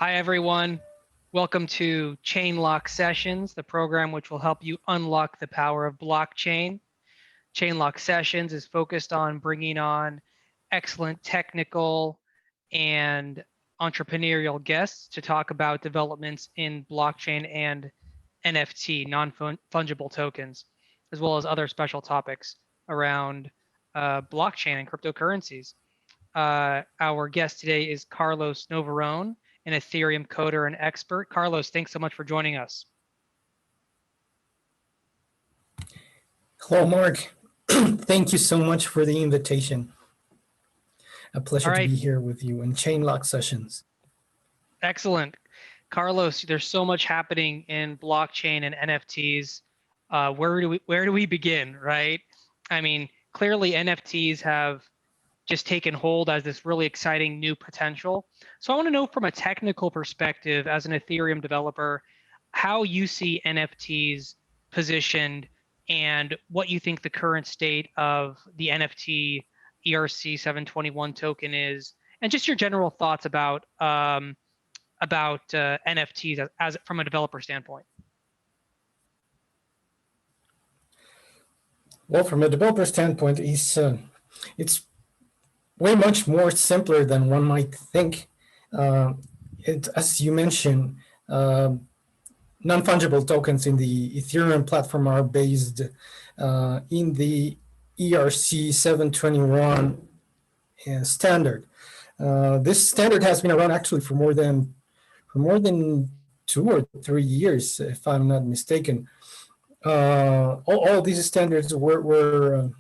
Hi, everyone. Welcome to Chainlock Sessions, the program which will help you unlock the power of blockchain. Chainlock Sessions is focused on bringing on excellent technical and entrepreneurial guests to talk about developments in blockchain and NFT, non-fungible tokens, as well as other special topics around blockchain and cryptocurrencies. Our guest today is Carlos Noveron, an Ethereum coder and expert. Carlos, thanks so much for joining us. Hello, Mark. Thank you so much for the invitation. A pleasure to be here with you in Chainlock Sessions. Excellent. Carlos, there's so much happening in blockchain and NFTs. Where do we begin, right? I mean, clearly NFTs have just taken hold as this really exciting new potential. So I want to know from a technical perspective as an Ethereum developer, how you see NFTs positioned and what you think the current state of the NFT ERC 721 token is, and just your general thoughts about NFTs as from a developer standpoint. Well, from a developer standpoint, it's way much more simpler than one might think. As you mentioned, non-fungible tokens in the Ethereum platform are based in the ERC 721 standard. This standard has been around actually for more than 2 or 3 years, if I'm not mistaken. All these standards were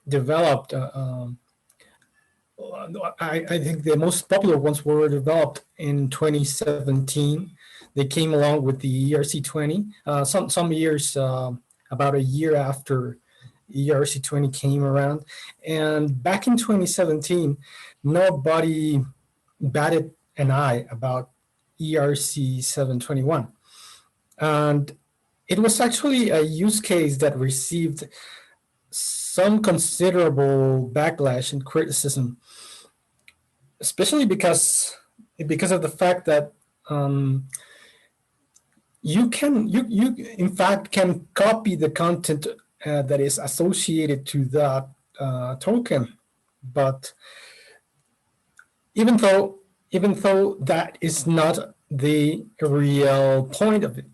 developed. I think the most popular ones were developed in 2017. They came along with the ERC20. Some years, about a year after ERC20 came around. And back in 2017, nobody batted an eye about ERC 721. And it was actually a use case that received some considerable backlash and criticism, especially because of the fact that you in fact can copy the content that is associated to that token, but even though that is not the real point of it,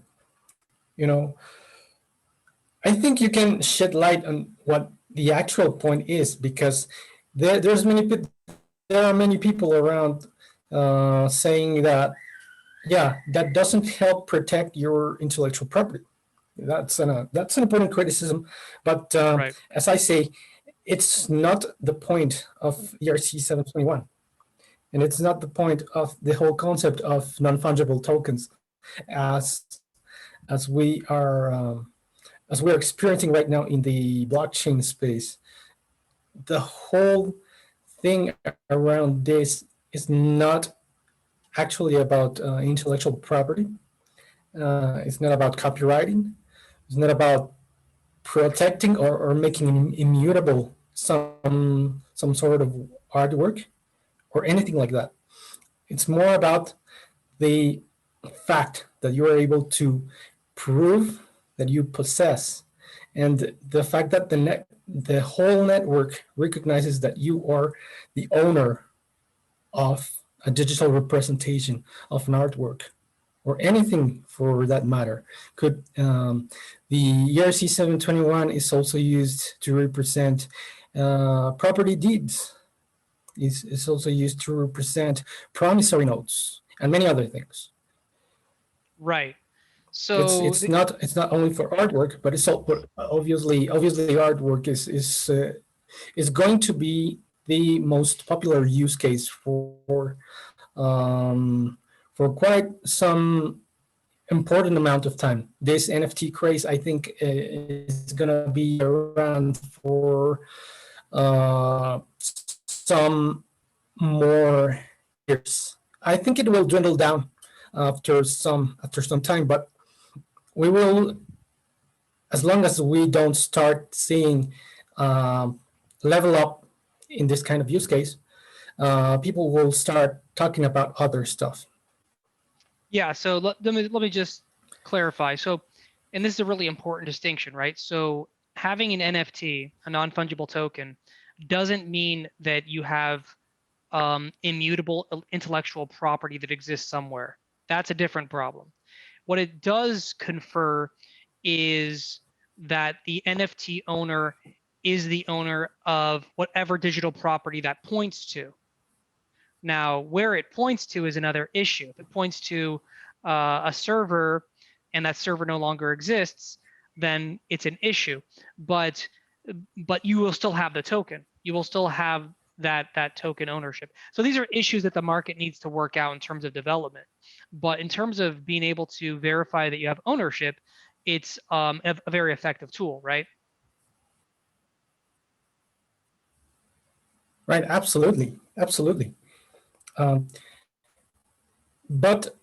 I think you can shed light on what the actual point is, because there are many people around saying that, that doesn't help protect your intellectual property. That's an important criticism, but right. As I say, it's not the point of ERC 721, and it's not the point of the whole concept of non-fungible tokens, as we're experiencing right now in the blockchain space. The whole thing around this is not actually about intellectual property. It's not about copywriting. It's not about protecting or making immutable some sort of artwork or anything like that. It's more about the fact that you are able to prove that you possess, and the fact that the whole network recognizes that you are the owner of a digital representation of an artwork, or anything for that matter. The ERC 721 is also used to represent property deeds. It's also used to represent promissory notes and many other things. Right. So it's not only for artwork, but it's obviously artwork is going to be the most popular use case for quite some important amount of time. This NFT craze, I think, is going to be around for some more years. I think it will dwindle down after some time, but we will, as long as we don't start seeing level up in this kind of use case, people will start talking about other stuff. Yeah, so let me just clarify. So, and this is a really important distinction, right? So having an NFT, a non-fungible token, doesn't mean that you have immutable intellectual property that exists somewhere. That's a different problem. What it does confer is that the NFT owner is the owner of whatever digital property that points to. Now, where it points to is another issue. If it points to a server and that server no longer exists, then it's an issue. But but you will still have the token. You will still have that token ownership. So these are issues that the market needs to work out in terms of development. But in terms of being able to verify that you have ownership, it's a very effective tool, right? Right, absolutely, absolutely. Um, but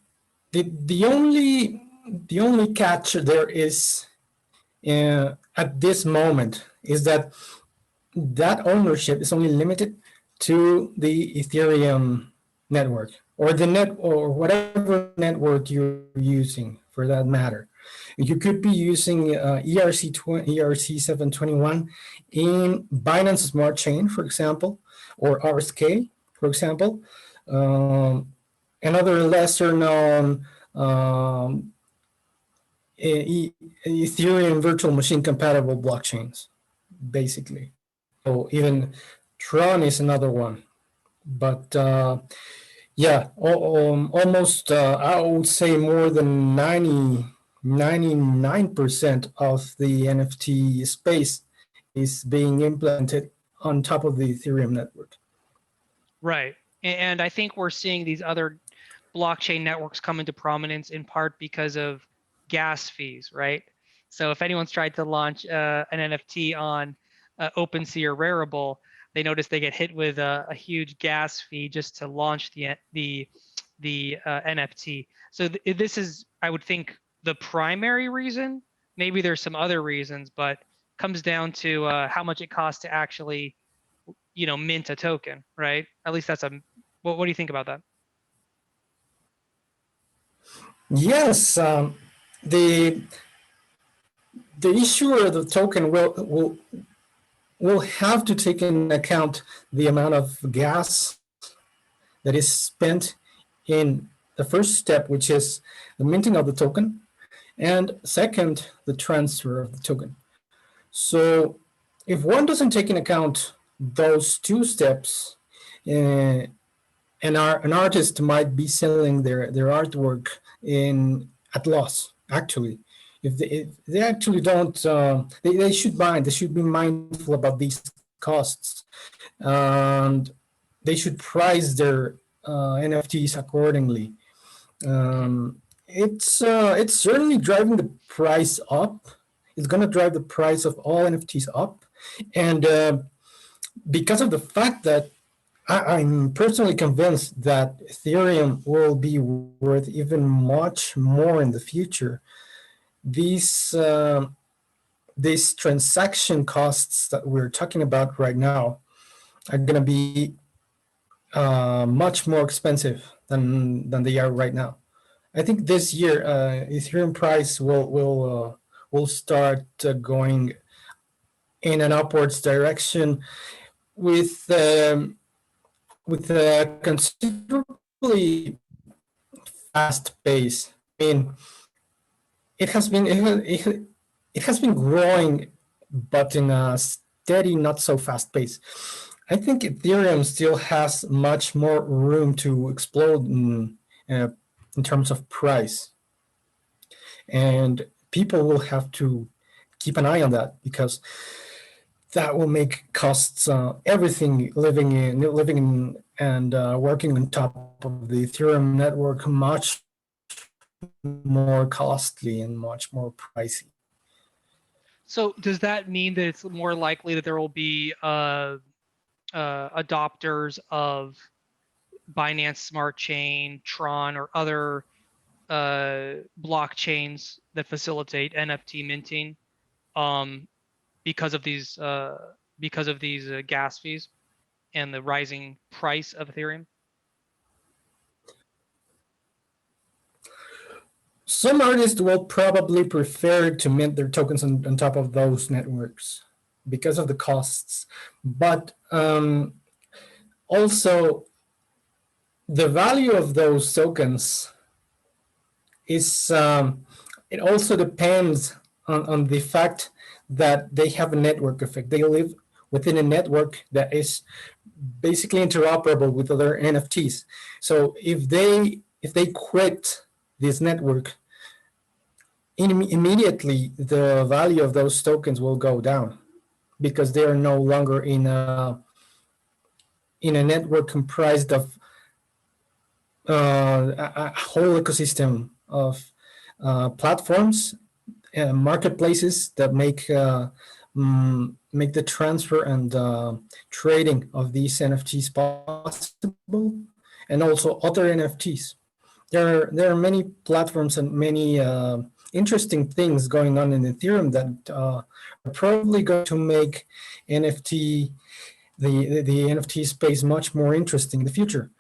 the only catch there is at this moment is that that ownership is only limited to the Ethereum network or the net or whatever network you're using for that matter. You could be using ERC 721 in Binance Smart Chain, for example, or RSK, for example. Um, Another lesser known Ethereum virtual machine compatible blockchains, basically. So even Tron is another one. But yeah, almost, I would say more than 99% of the NFT space is being implemented on top of the Ethereum network. Right. And I think we're seeing these other blockchain networks come into prominence in part because of gas fees, right? So if anyone's tried to launch an NFT on OpenSea or Rarible, they notice they get hit with a huge gas fee just to launch the NFT. So this is, I would think, the primary reason. Maybe there's some other reasons, but comes down to how much it costs to actually, mint a token, right? At least that's a. What do you think about that? Yes, the the issuer of the token will have to take into account the amount of gas that is spent in the first step, which is the minting of the token, and second, the transfer of the token. So if one doesn't take into account those two steps, uh, an artist might be selling their artwork in at loss. Actually, if they actually don't, they should be mindful about these costs, and they should price their NFTs accordingly. It's certainly driving the price up. It's gonna drive the price of all NFTs up, and because of the fact that I'm personally convinced that Ethereum will be worth even much more in the future. These these transaction costs that we're talking about right now are going to be much more expensive than they are right now. I think this year Ethereum price will start going in an upwards direction with with a considerably fast pace. I mean, it has been growing, but in a steady, not so fast pace. I think Ethereum still has much more room to explode in terms of price, and people will have to keep an eye on that because that will make costs everything living in and working on top of the Ethereum network much more costly and much more pricey. So does that mean that it's more likely that there will be adopters of Binance Smart Chain, Tron, or other blockchains that facilitate NFT minting um, because of these gas fees and the rising price of Ethereum? Some artists will probably prefer to mint their tokens on top of those networks because of the costs. But also, the value of those tokens is it also depends on the fact that they have a network effect. They live within a network that is basically interoperable with other NFTs. So if they quit this network, immediately the value of those tokens will go down because they are no longer in a network comprised of a whole ecosystem of platforms, marketplaces that make the transfer and trading of these NFTs possible, and also other NFTs. There are many platforms and many interesting things going on in Ethereum that are probably going to make NFT the NFT space much more interesting in the future.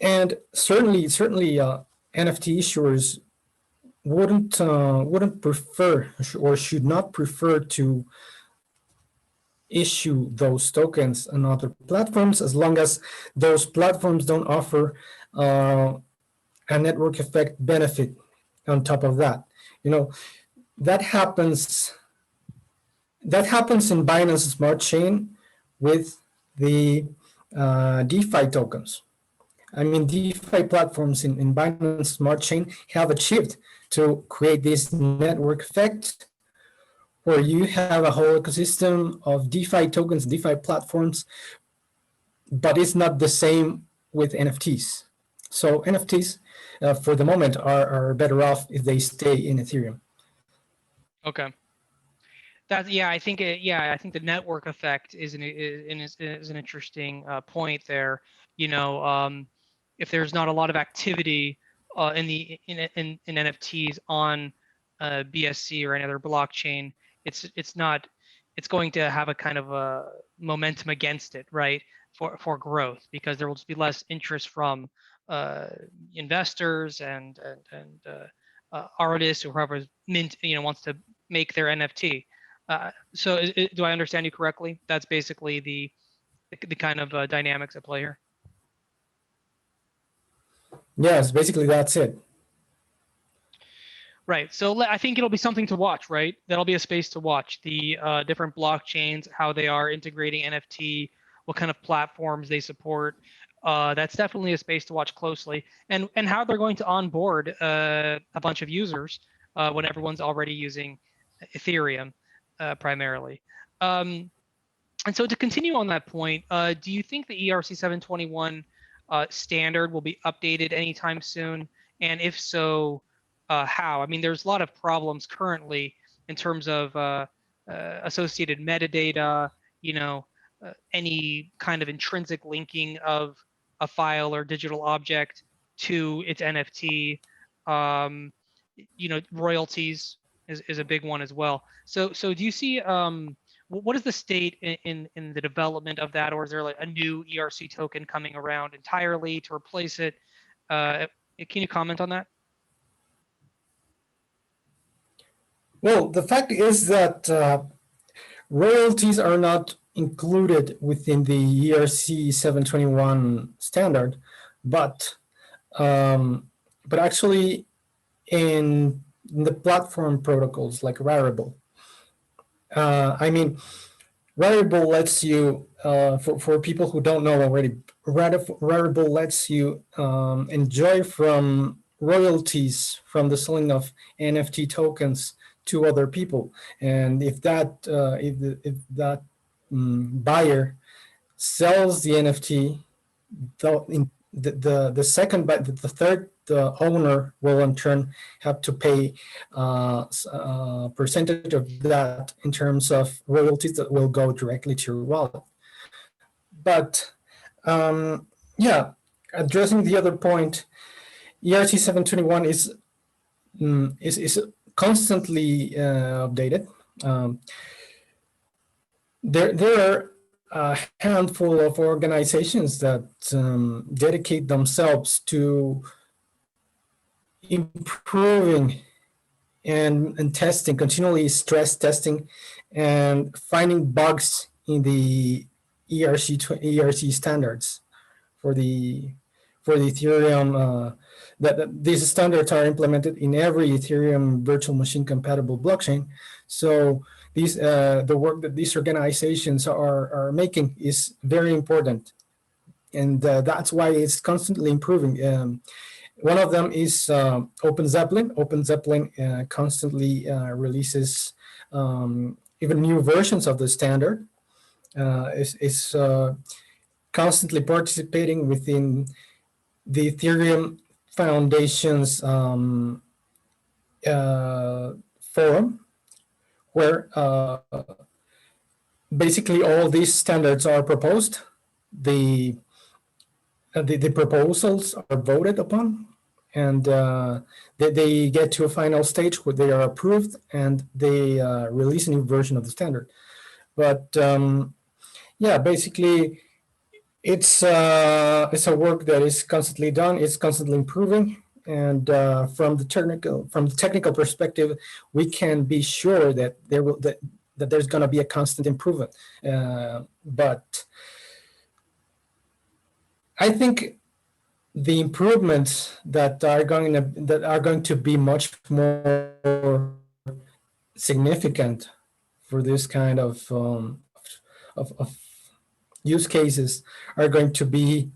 And certainly, NFT issuers wouldn't prefer or should not prefer to issue those tokens on other platforms as long as those platforms don't offer a network effect benefit on top of that. You know, that happens in Binance Smart Chain with the DeFi tokens. I mean, DeFi platforms in Binance Smart Chain have achieved to create this network effect where you have a whole ecosystem of DeFi tokens, DeFi platforms, but it's not the same with NFTs. So NFTs, for the moment, are better off if they stay in Ethereum. Okay. I think the network effect is an interesting point there. If there's not a lot of activity in NFTs on BSC or any other blockchain, it's going to have a kind of a momentum against it, right? For growth, because there will just be less interest from investors and artists or whoever wants to make their NFT. So do I understand you correctly? That's basically the kind of dynamics at play here. Yes, basically that's it. Right. So I think it'll be something to watch, right? That'll be a space to watch. The different blockchains, how they are integrating NFT, what kind of platforms they support. That's definitely a space to watch closely, and how they're going to onboard a bunch of users when everyone's already using Ethereum primarily. And so to continue on that point, do you think the ERC 721 standard will be updated anytime soon? And if so, how? I mean, there's a lot of problems currently in terms of associated metadata, any kind of intrinsic linking of a file or digital object to its NFT. Royalties is a big one as well. So do you see what is the state in the development of that, or is there like a new ERC token coming around entirely to replace it? Can you comment on that? Well, the fact is that royalties are not included within the ERC 721 standard, but actually in the platform protocols like Rarible. I mean, Rarible lets you, for people who don't know already, Rarible lets you enjoy from royalties from the selling of NFT tokens to other people, and if that buyer sells the NFT, the second, but the third owner will in turn have to pay a percentage of that in terms of royalties that will go directly to your wallet. But addressing the other point, ERC 721 is constantly updated. There are a handful of organizations that dedicate themselves to improving and testing, continually stress testing, and finding bugs in the ERC standards for the Ethereum. That these standards are implemented in every Ethereum virtual machine compatible blockchain. So these the work that these organizations are making is very important, and that's why it's constantly improving. One of them is Open Zeppelin. Open Zeppelin constantly releases even new versions of the standard. Is constantly participating within the Ethereum Foundation's forum, where basically all these standards are proposed. The proposals are voted upon, and they get to a final stage where they are approved, and they release a new version of the standard. But yeah, basically, it's a work that is constantly done. It's constantly improving, and from the technical perspective, we can be sure that that there's going to be a constant improvement. But I think the improvements that are going to be much more significant for this kind of use cases are going to be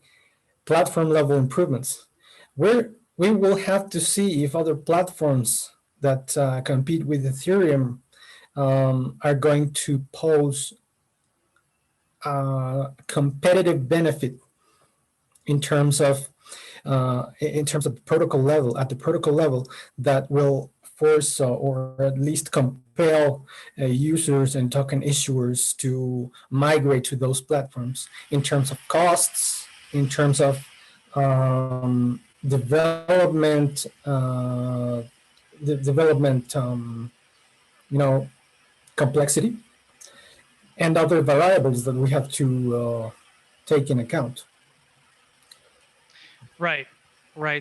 platform level improvements, where we will have to see if other platforms that compete with Ethereum are going to pose a competitive benefit in terms of the protocol level, at the protocol level, that will force or at least compel users and token issuers to migrate to those platforms in terms of costs, in terms of development, complexity, and other variables that we have to take in account. Right.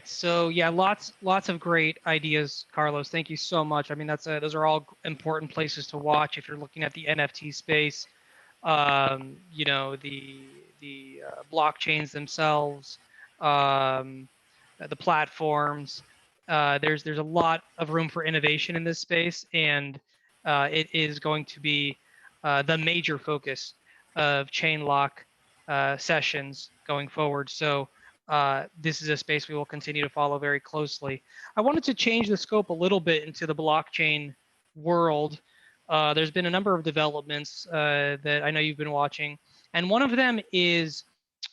So yeah, lots of great ideas, Carlos. Thank you so much. I mean, those are all important places to watch if you're looking at the NFT space. The blockchains themselves, the platforms. There's a lot of room for innovation in this space, and it is going to be the major focus of Chainlock sessions going forward. So this is a space we will continue to follow very closely. I wanted to change the scope a little bit into the blockchain world. There's been a number of developments that I know you've been watching, and one of them is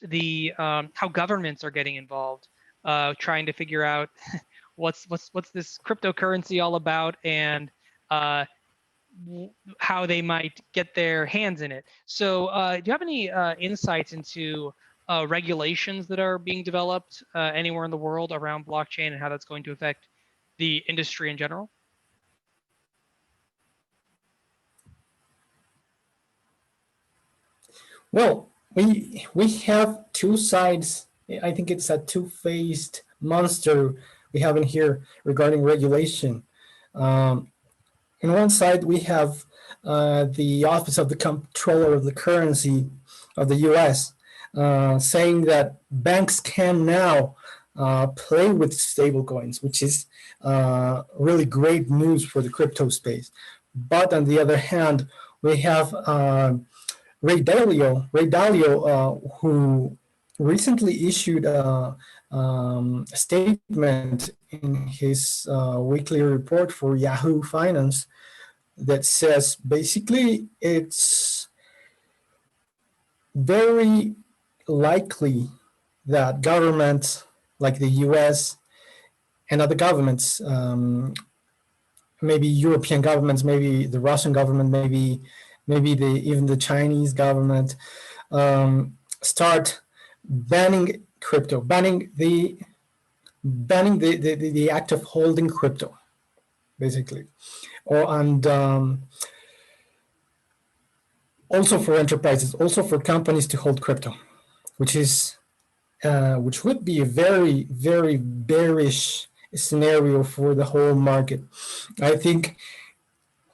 the how governments are getting involved, trying to figure out what's this cryptocurrency all about, and how they might get their hands in it. So do you have any insights into regulations that are being developed anywhere in the world around blockchain, and how that's going to affect the industry in general? Well, we have two sides. I think it's a two-faced monster we have in here regarding regulation. In one side, we have the Office of the Comptroller of the Currency of the U.S. Saying that banks can now play with stablecoins, which is really great news for the crypto space. But on the other hand, we have Ray Dalio, who recently issued a statement in his weekly report for Yahoo Finance that says basically it's very likely that governments like the US and other governments, maybe European governments, maybe the Russian government, maybe even the Chinese government, start banning crypto, banning the act of holding crypto, basically, and also for enterprises, also for companies to hold crypto, which would be a very, very bearish scenario for the whole market. I think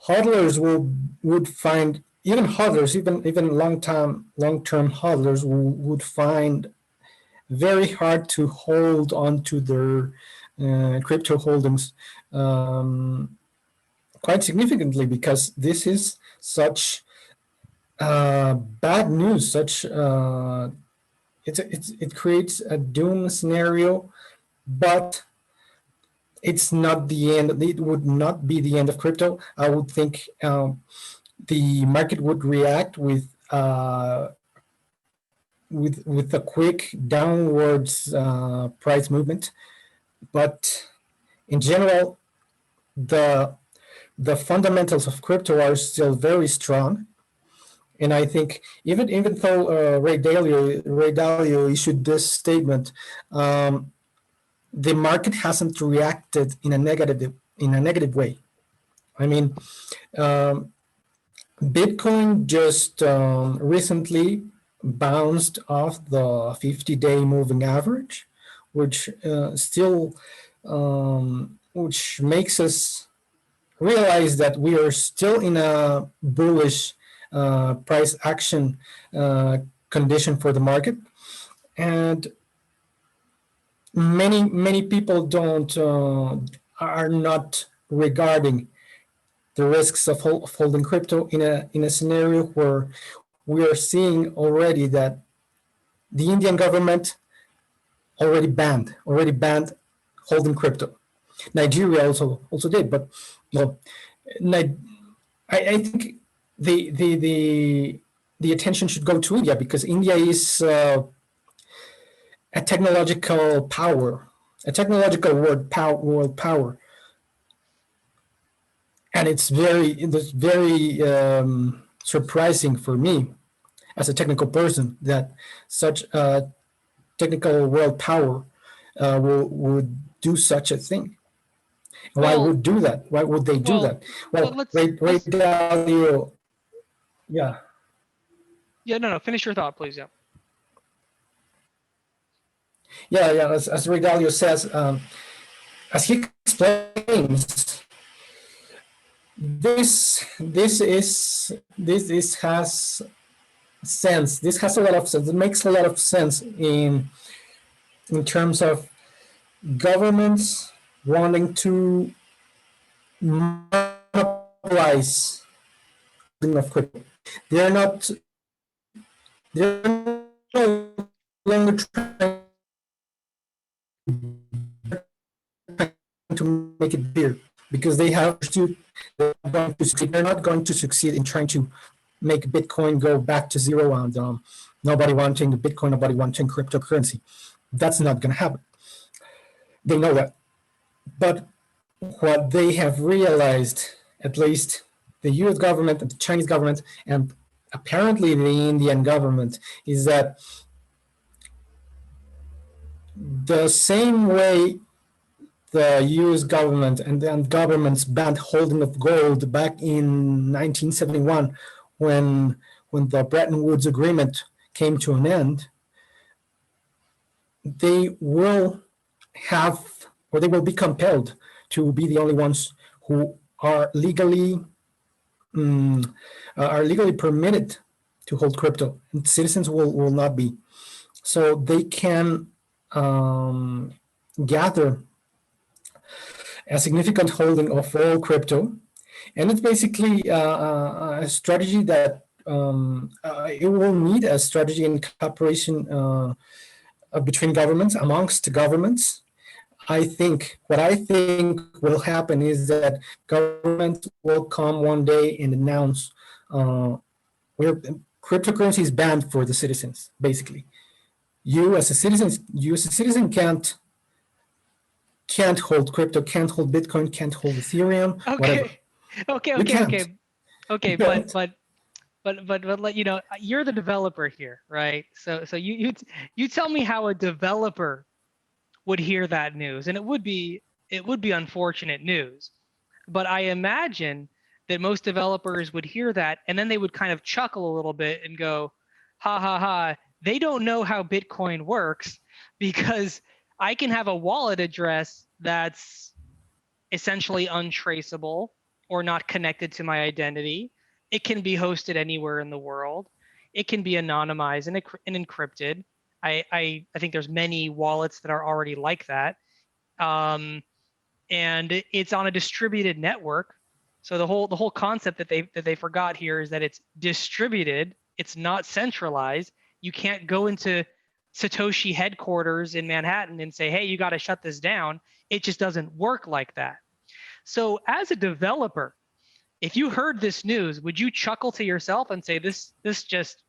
hodlers would find, even hodlers, even long term hodlers would find very hard to hold on to their crypto holdings quite significantly, because this is such bad news. Such it creates a doom scenario, but it's not the end. It would not be the end of crypto. I would think the market would react with a quick downwards price movement, but in general, the the fundamentals of crypto are still very strong. And I think even though Ray Dalio issued this statement, the market hasn't reacted in a negative way. I mean, um, Bitcoin just recently bounced off the 50-day moving average, which which makes us realize that we are still in a bullish price action condition for the market. And many people don't are not regarding the risks of holding crypto in a scenario where we are seeing already that the Indian government already banned holding crypto. Nigeria also did, but you know, I think the attention should go to India, because India is a technological power, a technological world power, and it's very surprising for me as a technical person that such a technical world power would do such a thing. Why Well, would do that? Why would they do well, that? well, Well, let's Ray let's Dalio, yeah, yeah, no, no, finish your thought, please. Yeah. yeah. As Ray Dalio says, as he explains, this has sense. This has a lot of sense. It makes a lot of sense in terms of governments wanting to monopolize of crypto. They're not. They're no longer trying to make it bigger, because they have to. They're not going to succeed in trying to make Bitcoin go back to zero, and nobody wanting the Bitcoin, nobody wanting cryptocurrency. That's not going to happen. They know that. But what they have realized, at least the US government and the Chinese government, and apparently the Indian government, is that the same way the US government and then governments banned holding of gold back in 1971, when the Bretton Woods Agreement came to an end, they will have, or they will be compelled to be the only ones who are legally permitted to hold crypto, and citizens will not be. So they can gather a significant holding of all crypto, and it's basically a strategy that it will need a strategy in cooperation between governments, amongst governments. What I think will happen is that governments will come one day and announce where cryptocurrency is banned for the citizens. Basically, you as a citizen can't hold crypto, can't hold Bitcoin, can't hold Ethereum, whatever. Okay. Okay. You Okay. can't. Okay. Okay. You But can't. let you know, you're the developer here, right? So you tell me how a developer would hear that news, and it would be unfortunate news. But I imagine that most developers would hear that, and then they would kind of chuckle a little bit and go, "Ha ha ha! They don't know how Bitcoin works, because I can have a wallet address that's essentially untraceable or not connected to my identity. It can be hosted anywhere in the world. It can be anonymized and encrypted. I think there's many wallets that are already like that. And it's on a distributed network. So the whole concept that they forgot here is that it's distributed. It's not centralized. You can't go into Satoshi headquarters in Manhattan and say, "Hey, you got to shut this down." It just doesn't work like that. So as a developer, if you heard this news, would you chuckle to yourself and say, this just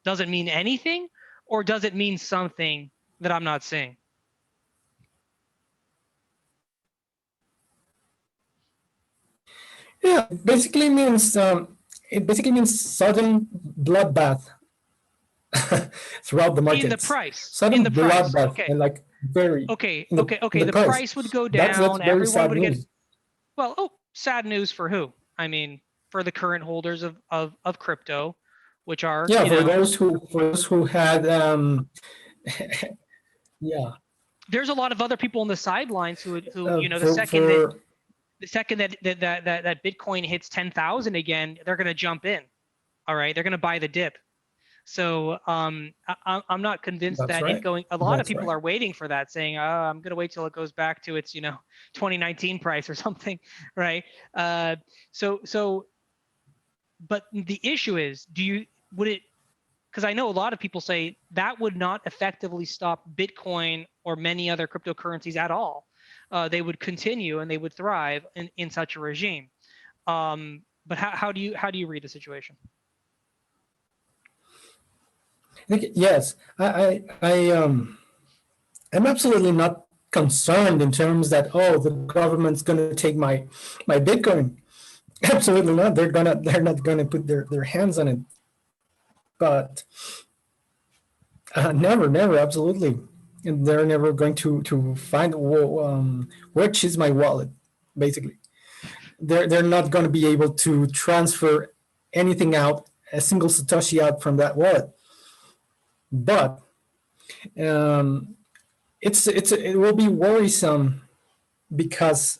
doesn't mean anything, or does it mean something that I'm not seeing? Yeah, it basically means sudden bloodbath throughout the In the markets. price. Sudden In the price. bloodbath, Okay. and like very Okay. in the Okay. in Okay. the The price. price would go That's down. very Everyone sad would get, news. well, oh, sad news for who? I mean, for the current holders of crypto, which are, Yeah, for those who had yeah, there's a lot of other people on the sidelines who for the second that Bitcoin hits 10,000 again, they're going to jump in. All right, they're going to buy the dip. So I'm not convinced that's that it right. going. A lot of That's people right. are waiting for that, saying, "Oh, I'm going to wait till it goes back to its 2019 price or something," right? So, but the issue is, would it? Because I know a lot of people say that would not effectively stop Bitcoin or many other cryptocurrencies at all. They would continue and they would thrive in such a regime. But how do you read the situation? I think, yes, I'm absolutely not concerned in terms that, oh, the government's going to take my Bitcoin. Absolutely not. They're not gonna put their hands on it. But never, absolutely. And they're never going to find which is my wallet. Basically, they're not going to be able to transfer anything out, a single satoshi out from that wallet. But um, it will be worrisome because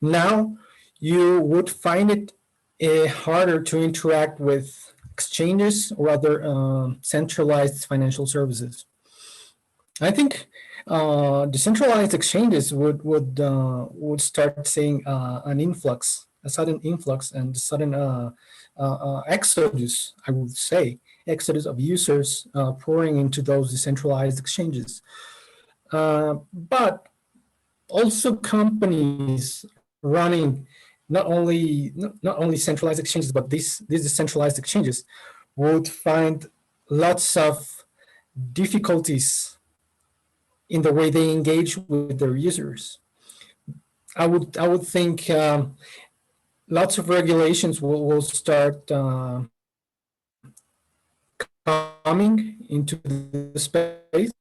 now you would find it harder to interact with exchanges or other centralized financial services. I think decentralized exchanges would start seeing an influx, a sudden influx, and sudden exodus. I would say exodus of users pouring into those decentralized exchanges. But also companies running not only centralized exchanges, but these decentralized exchanges would find lots of difficulties in the way they engage with their users. I would think lots of regulations will start coming into the space,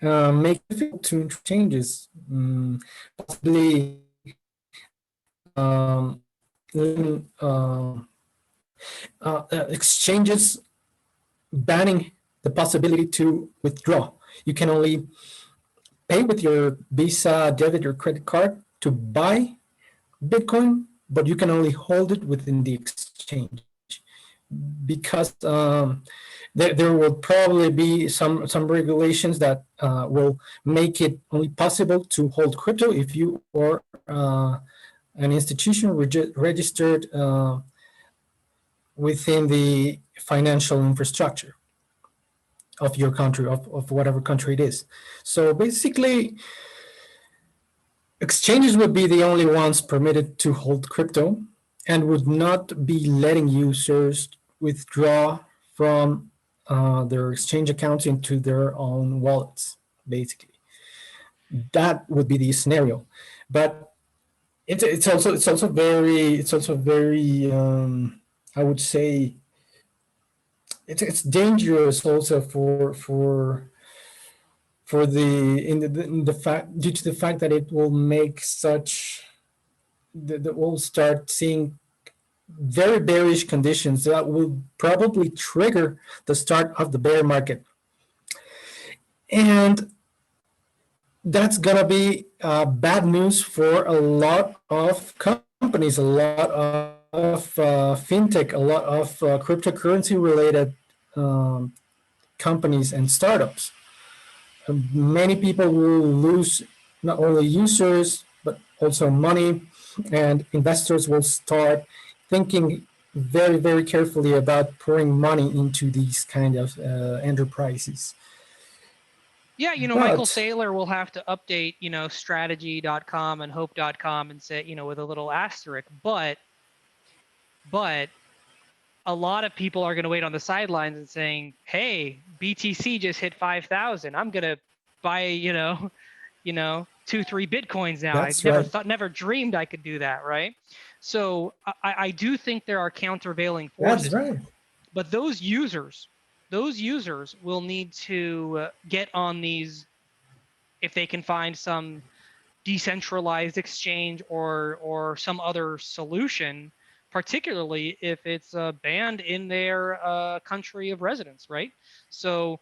make it difficult to changes, possibly um, exchanges banning the possibility to withdraw. You can only pay with your Visa, debit, or credit card to buy Bitcoin, but you can only hold it within the exchange because there will probably be some regulations that will make it only possible to hold crypto if you are an institution registered within the financial infrastructure of your country, of whatever country it is. So basically, exchanges would be the only ones permitted to hold crypto and would not be letting users withdraw from their exchange accounts into their own wallets, basically. That would be the scenario. But it's also very I would say it's dangerous also for the in the fact due to the fact that it will make such that we'll start seeing very bearish conditions that will probably trigger the start of the bear market. And that's gonna be bad news for a lot of companies, a lot of fintech, a lot of cryptocurrency related um, companies and startups. Many people will lose not only users but also money, and investors will start thinking very, very carefully about pouring money into these kind of enterprises. Yeah, Michael But Saylor will have to update, strategy.com and hope.com and say, with a little asterisk, but a lot of people are going to wait on the sidelines and saying, "Hey, BTC just hit 5,000. I'm going to buy, 2, 3 Bitcoins now. I that's right. never dreamed I could do that." Right. So I do think there are countervailing That's forces, right. but those users will need to get on these if they can find some decentralized exchange or some other solution, particularly if it's banned in their country of residence, right? So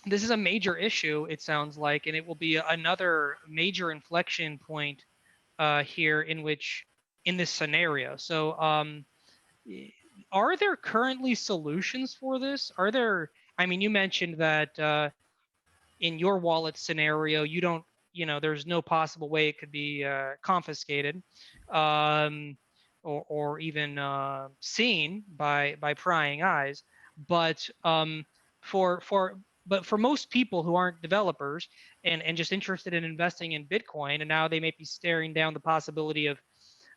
this is a major issue, it sounds like, and it will be another major inflection point here in this scenario. So are there currently solutions for this? I mean, you mentioned that in your wallet scenario, you don't, there's no possible way it could be confiscated, um, or even seen by prying eyes. But for for for most people who aren't developers and just interested in investing in Bitcoin, and now they may be staring down the possibility of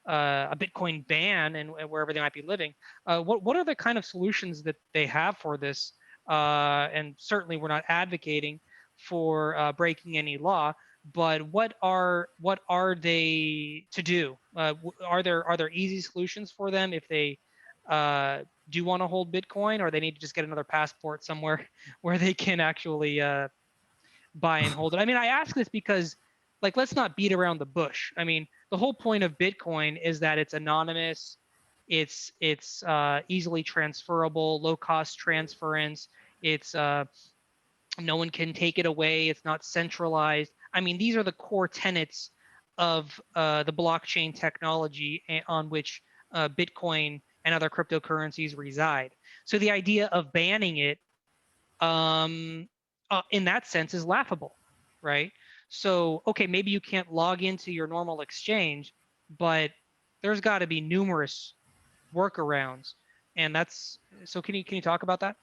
a Bitcoin ban and wherever they might be living. What are the kind of solutions that they have for this? And certainly, we're not advocating for breaking any law, but what are they to do? Are there easy solutions for them if they do want to hold Bitcoin, or they need to just get another passport somewhere where they can actually buy and hold it? I mean, I ask this because, like, let's not beat around the bush. I mean, the whole point of Bitcoin is that it's anonymous, it's easily transferable, low cost transference. It's no one can take it away. It's not centralized. I mean, these are the core tenets of the blockchain technology on which Bitcoin and other cryptocurrencies reside. So the idea of banning it, in that sense, is laughable, right? So, okay, maybe you can't log into your normal exchange, but there's got to be numerous workarounds, and that's so. Can you talk about that?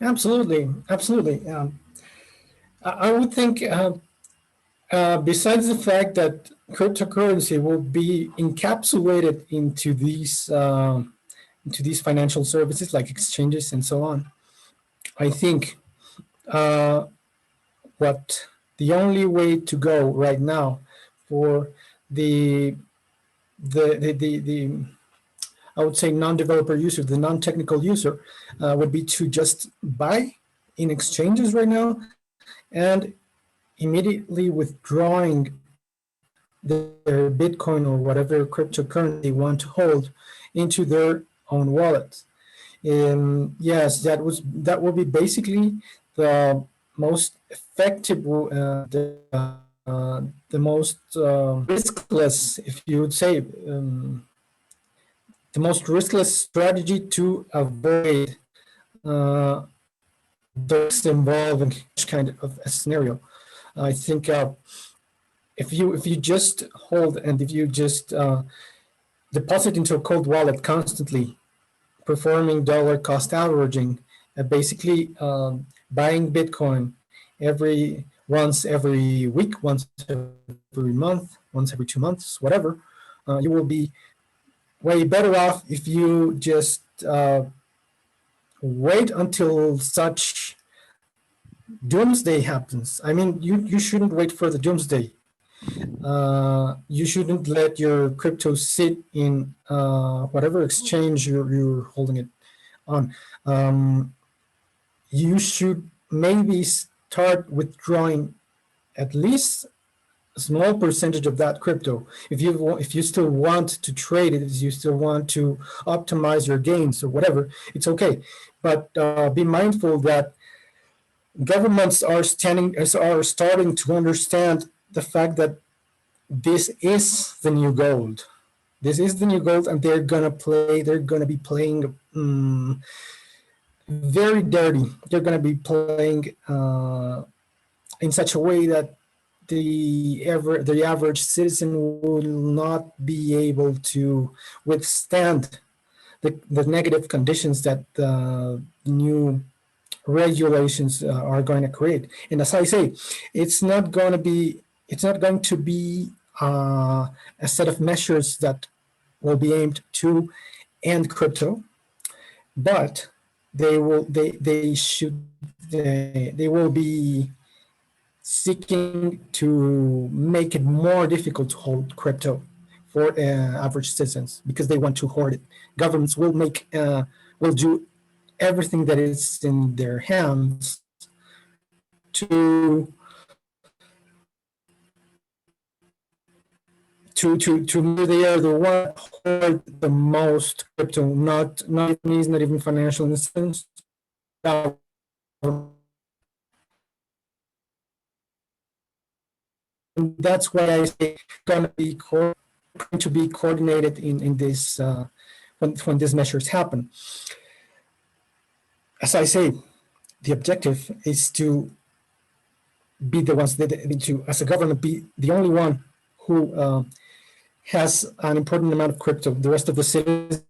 Absolutely, absolutely. I would think, besides the fact that cryptocurrency will be encapsulated into these financial services like exchanges and so on, I think uh, what the only way to go right now for the the I would say non-developer user, the non-technical user, would be to just buy in exchanges right now and immediately withdrawing their Bitcoin or whatever cryptocurrency they want to hold into their own wallet. Yes, that will be basically the most effective, the most riskless, if you would say, the most riskless strategy to avoid uh, the risks involved in such kind of a scenario. I think if you just hold and if you just deposit into a cold wallet constantly, performing dollar cost averaging, basically buying Bitcoin every week, once every month, once every 2 months, whatever, you will be way better off if you just wait until such doomsday happens. I mean, you shouldn't wait for the doomsday. You shouldn't let your crypto sit in whatever exchange you're holding it on. You should maybe start withdrawing at least a small percentage of that crypto. If you still want to trade it, if you still want to optimize your gains or whatever, it's okay. But be mindful that governments are starting to understand the fact that this is the new gold. This is the new gold, and they're gonna play. They're gonna be playing very dirty. They're gonna be playing in such a way that the average citizen will not be able to withstand the negative conditions that the new regulations are going to create. And as I say, it's not going to be a set of measures that will be aimed to end crypto, but they will be seeking to make it more difficult to hold crypto for average citizens because they want to hoard it. Governments will do everything that is in their hands to they are the one hoard the most crypto, not companies, not even financial institutions. And that's why I say going to be coordinated in this when these measures happen. As I say, the objective is to be the ones that to, as a government, be the only one who has an important amount of crypto. The rest of the citizens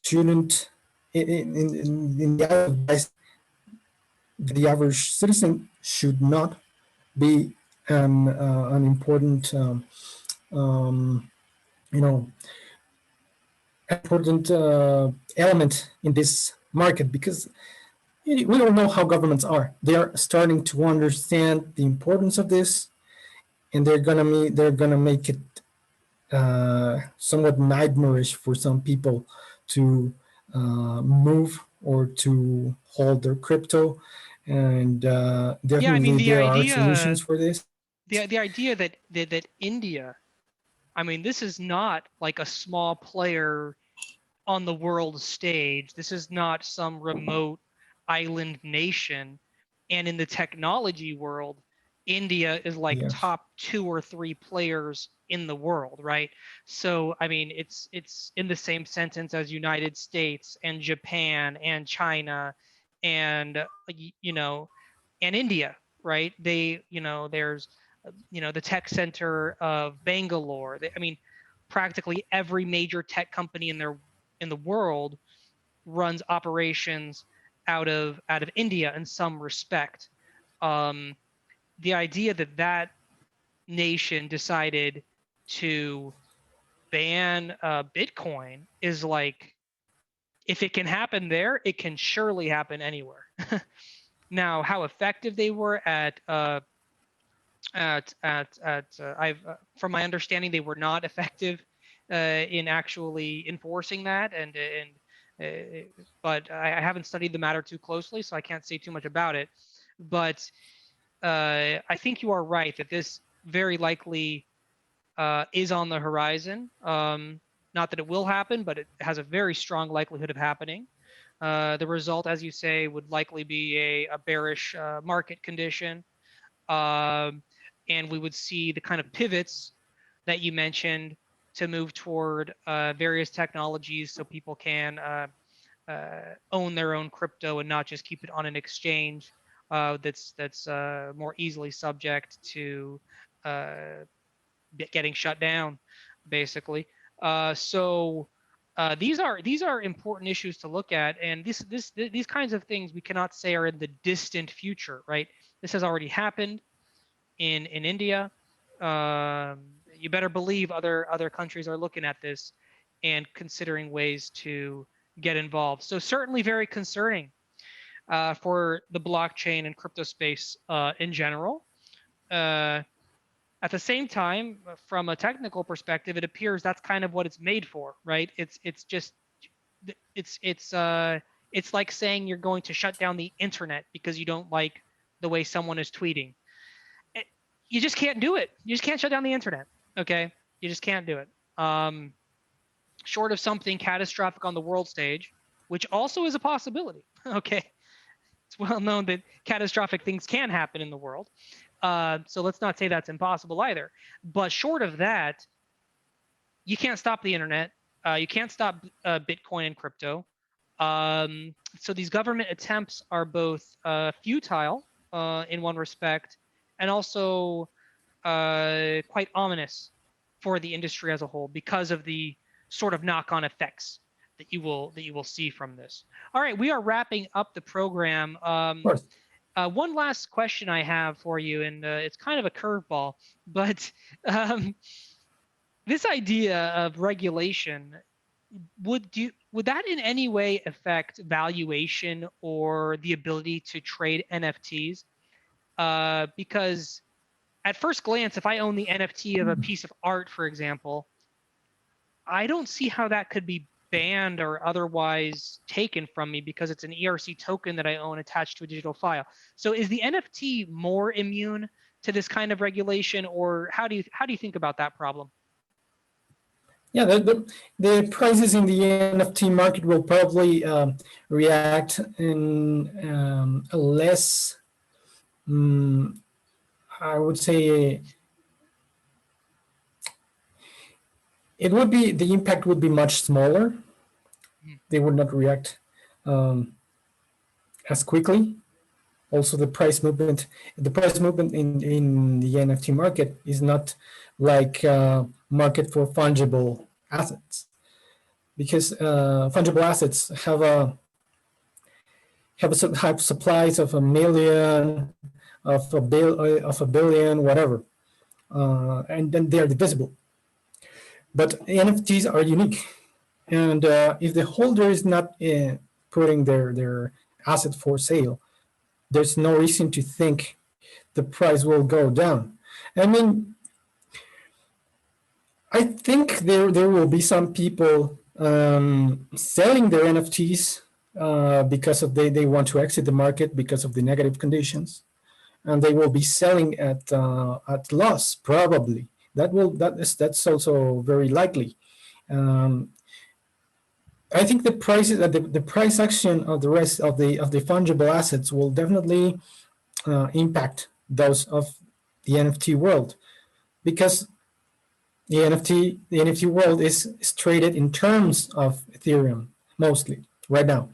shouldn't, in the eyes, the average citizen should not be an important, you know, important element in this market, because we don't know how governments are. They are starting to understand the importance of this, and they're gonna make it somewhat nightmarish for some people to move or to hold their crypto. And Yeah, I mean definitely there are solutions for this. the idea that India, I mean, this is not like a small player on the world stage. This is not some remote island nation. And in the technology world, India is like Yes. top 2 or 3 players in the world, right? So, I mean, it's in the same sentence as United States and Japan and China and you know, and India, right? There's the tech center of Bangalore. I mean, practically every major tech company in the world runs operations out of India in some respect. Um, the idea that nation decided to ban Bitcoin is like, if it can happen there, it can surely happen anywhere. Now, how effective they were I've from my understanding, they were not effective in actually enforcing that, but I haven't studied the matter too closely, so I can't say too much about it. But I think you are right that this very likely is on the horizon. Not that it will happen, but it has a very strong likelihood of happening. The result, as you say, would likely be a bearish market condition. Um, and we would see the kind of pivots that you mentioned to move toward various technologies so people can own their own crypto and not just keep it on an exchange that's more easily subject to uh, getting shut down, basically. These are important issues to look at, and these kinds of things we cannot say are in the distant future, right? This has already happened in India. You better believe other countries are looking at this and considering ways to get involved. So certainly very concerning for the blockchain and crypto space in general. Uh, at the same time, from a technical perspective, it appears that's kind of what it's made for, right? It's just it's like saying you're going to shut down the internet because you don't like the way someone is tweeting. You just can't do it. You just can't shut down the internet. Okay, you just can't do it. Short of something catastrophic on the world stage, which also is a possibility. Okay, it's well known that catastrophic things can happen in the world. So let's not say that's impossible either. But short of that, you can't stop the internet. You can't stop Bitcoin and crypto. So these government attempts are both futile in one respect, and also quite ominous for the industry as a whole because of the sort of knock-on effects that you will see from this. All right, we are wrapping up the program. Of course. One last question I have for you, and it's kind of a curveball, but um, this idea of regulation would that in any way affect valuation or the ability to trade NFTs? Because at first glance, if I own the NFT of a piece of art, for example, I don't see how that could be banned or otherwise taken from me because it's an ERC token that I own attached to a digital file. So is the NFT more immune to this kind of regulation, or how do you think about that problem? Yeah, the prices in the NFT market will probably react in a less, I would say, the impact would be much smaller. They would not react as quickly. Also, the price movement in the NFT market is not like market for fungible assets, because fungible assets have supplies of a million, of a billion, whatever, and then they are divisible. But NFTs are unique, and if the holder is not putting their asset for sale, there's no reason to think the price will go down. I mean, I think there will be some people selling their NFTs because of they want to exit the market because of the negative conditions, and they will be selling at loss probably. That's also very likely. Um, I think the prices the price action of the rest of the fungible assets will definitely impact those of the NFT world, because the NFT world is traded in terms of Ethereum mostly right now,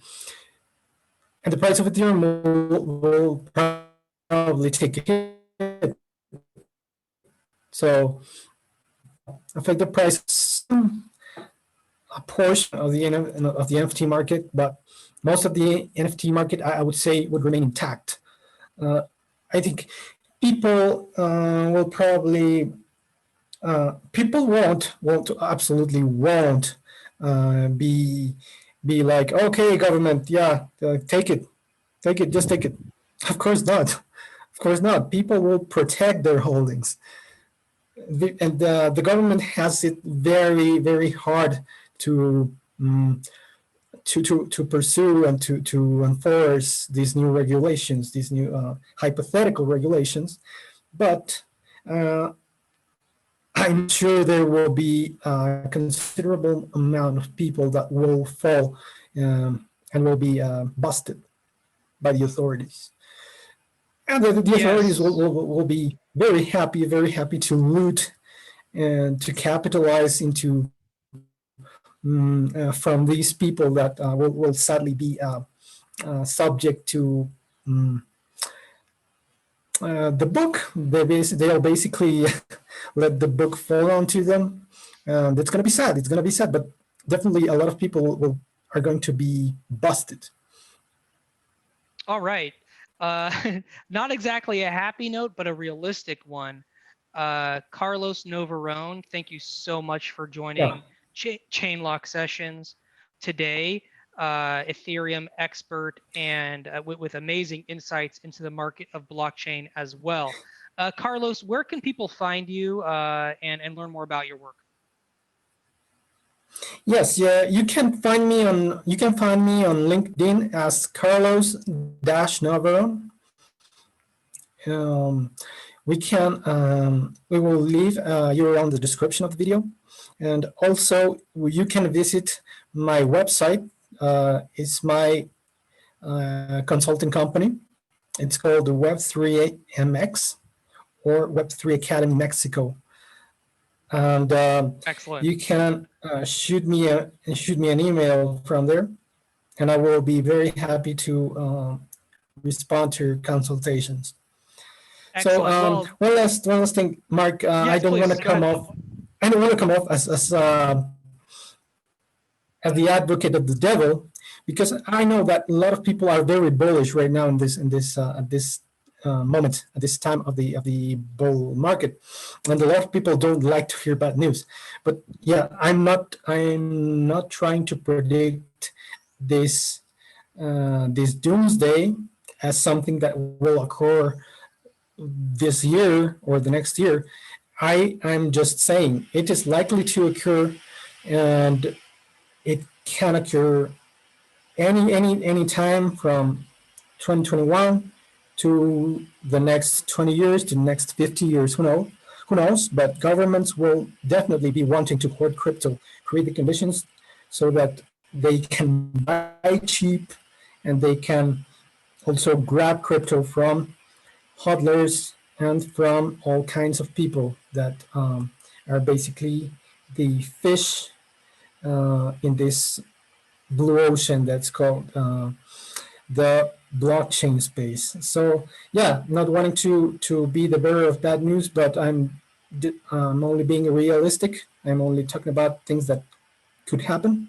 and the price of Ethereum will probably take a hit. So affect the price a portion of the NFT market, but most of the NFT market I would say would remain intact. I think people will probably people won't absolutely won't be like, okay, government, yeah, take it, just take it. Of course not. Of course not. People will protect their holdings, and the government has it very, very hard to to pursue and to enforce these new regulations, these new hypothetical regulations. But I'm sure there will be a considerable amount of people that will fall and will be busted by the authorities. And the authorities Yes. will be very happy to loot and to capitalize into from these people that will sadly be subject to the book. They'll basically let the book fall onto them. That's going to be sad. It's going to be sad, but definitely a lot of people are going to be busted. All right. Not exactly a happy note, but a realistic one. Carlos Noveron, thank you so much for Yeah. joining Chainlock Sessions today. Ethereum expert and with amazing insights into the market of blockchain as well. Carlos, where can people find you and learn more about your work? Yes, yeah, you can find me on LinkedIn as Carlos-Noveron. We will leave URL in the description of the video, and also you can visit my website. It's my consulting company. It's called the Web3MX or Web3 Academy Mexico. And Excellent. you can shoot me an email from there, and I will be very happy to respond to your consultations. So Excellent. Well, one last thing, Mark. I yes, don't want to please go come ahead. off. I don't want to come off as the advocate of the devil, because I know that a lot of people are very bullish right now in this at this moment, at this time of the bull market, and a lot of people don't like to hear bad news. But yeah, I'm not trying to predict this this doomsday as something that will occur this year or the next year. I'm just saying it is likely to occur, and it can occur any time from 2021 to the next 20 years to the next 50 years. Who knows? But governments will definitely be wanting to hoard crypto, create the conditions so that they can buy cheap, and they can also grab crypto from hodlers and from all kinds of people that are basically the fish in this blue ocean that's called the blockchain space. So yeah, not wanting to be the bearer of bad news, but I'm only being realistic. I'm only talking about things that could happen.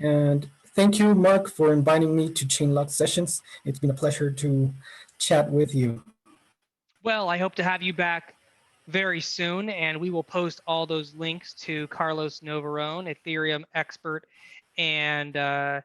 And thank you, Mark, for inviting me to Chainlock Sessions. It's been a pleasure to chat with you. Well, I hope to have you back very soon, and we will post all those links to Carlos Noveron, Ethereum expert, and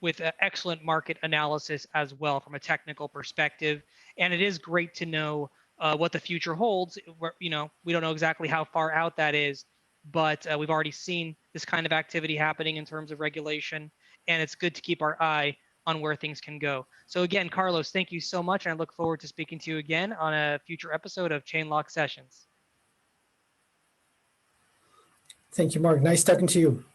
with excellent market analysis as well from a technical perspective. And it is great to know what the future holds. We don't know exactly how far out that is, but we've already seen this kind of activity happening in terms of regulation, and it's good to keep our eye on where things can go. So again, Carlos, thank you so much, and I look forward to speaking to you again on a future episode of Chainlock Sessions. Thank you, Mark. Nice talking to you.